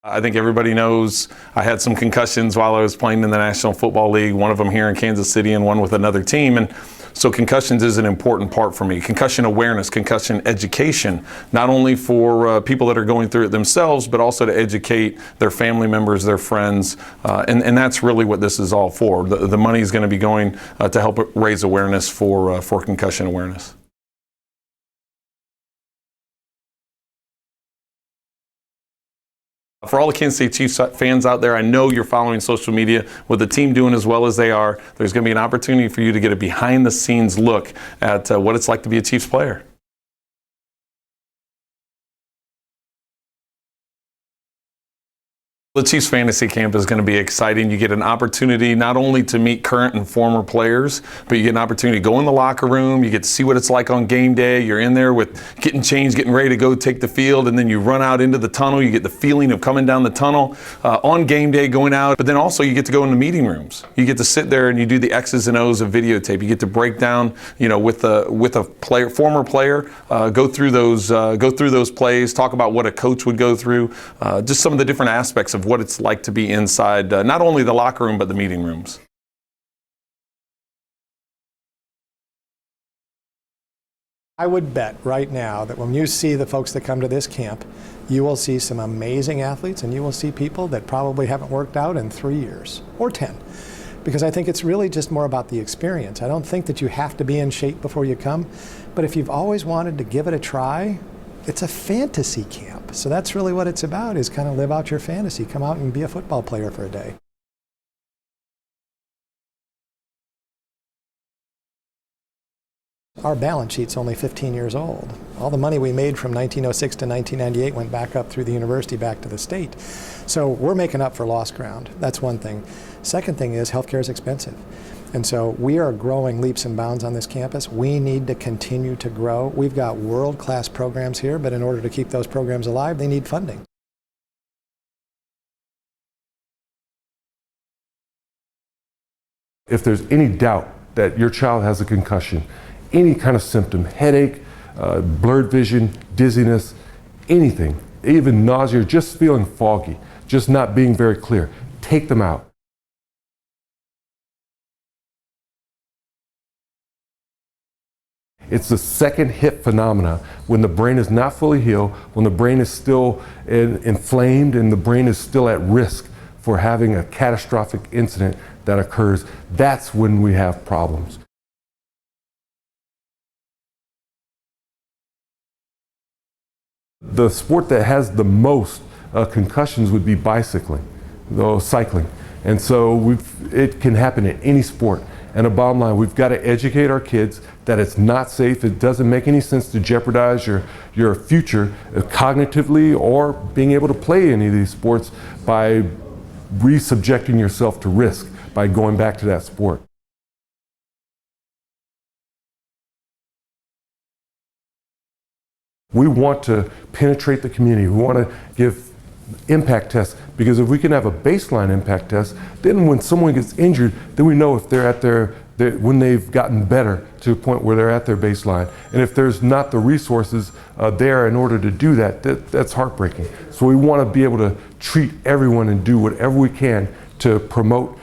I think everybody knows I had some concussions while I was playing in the National Football League, one of them here in Kansas City and one with another team. And so concussions is an important part for me. Concussion awareness, concussion education, not only for people that are going through it themselves, but also to educate their family members, their friends. And that's really what this is all for. The money is going to be going to help raise awareness for concussion awareness. For all the Kansas City Chiefs fans out there, I know you're following social media with the team doing as well as they are. There's going to be an opportunity for you to get a behind-the-scenes look at what it's like to be a Chiefs player. The Chiefs Fantasy Camp is going to be exciting. You get an opportunity not only to meet current and former players, but you get an opportunity to go in the locker room. You get to see what it's like on game day. You're in there with getting changed, getting ready to go take the field, and then you run out into the tunnel. You get the feeling of coming down the tunnel on game day, going out. But then also you get to go in the meeting rooms. You get to sit there and you do the X's and O's of videotape. You get to break down, with a player, former player, go through those plays, talk about what a coach would go through, just some of the different aspects of what it's like to be inside not only the locker room but the meeting rooms. I would bet right now that when you see the folks that come to this camp, you will see some amazing athletes and you will see people that probably haven't worked out in 3 years or 10. Because I think it's really just more about the experience. I don't think that you have to be in shape before you come, but if you've always wanted to give it a try, it's a fantasy camp. So that's really what it's about, is kind of live out your fantasy. Come out and be a football player for a day. Our balance sheet's only 15 years old. All the money we made from 1906 to 1998 went back up through the university back to the state. So we're making up for lost ground. That's one thing. Second thing is healthcare is expensive. And so we are growing leaps and bounds on this campus. We need to continue to grow. We've got world-class programs here, but in order to keep those programs alive, they need funding. If there's any doubt that your child has a concussion, any kind of symptom, headache, blurred vision, dizziness, anything, even nausea, just feeling foggy, just not being very clear, take them out. It's the second hit phenomena when the brain is not fully healed, when the brain is still inflamed and the brain is still at risk for having a catastrophic incident that occurs. That's when we have problems. The sport that has the most concussions would be bicycling, though cycling. And so it can happen in any sport. And the bottom line, we've got to educate our kids that it's not safe. It doesn't make any sense to jeopardize your future cognitively or being able to play any of these sports by re-subjecting yourself to risk by going back to that sport. We want to penetrate the community. We want to give impact tests, because if we can have a baseline impact test, then when someone gets injured, then we know if they're at when they've gotten better to a point where they're at their baseline. And if there's not the resources there in order to do that, that's heartbreaking. So we want to be able to treat everyone and do whatever we can to promote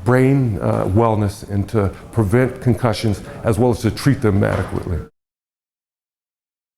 brain wellness and to prevent concussions, as well as to treat them adequately.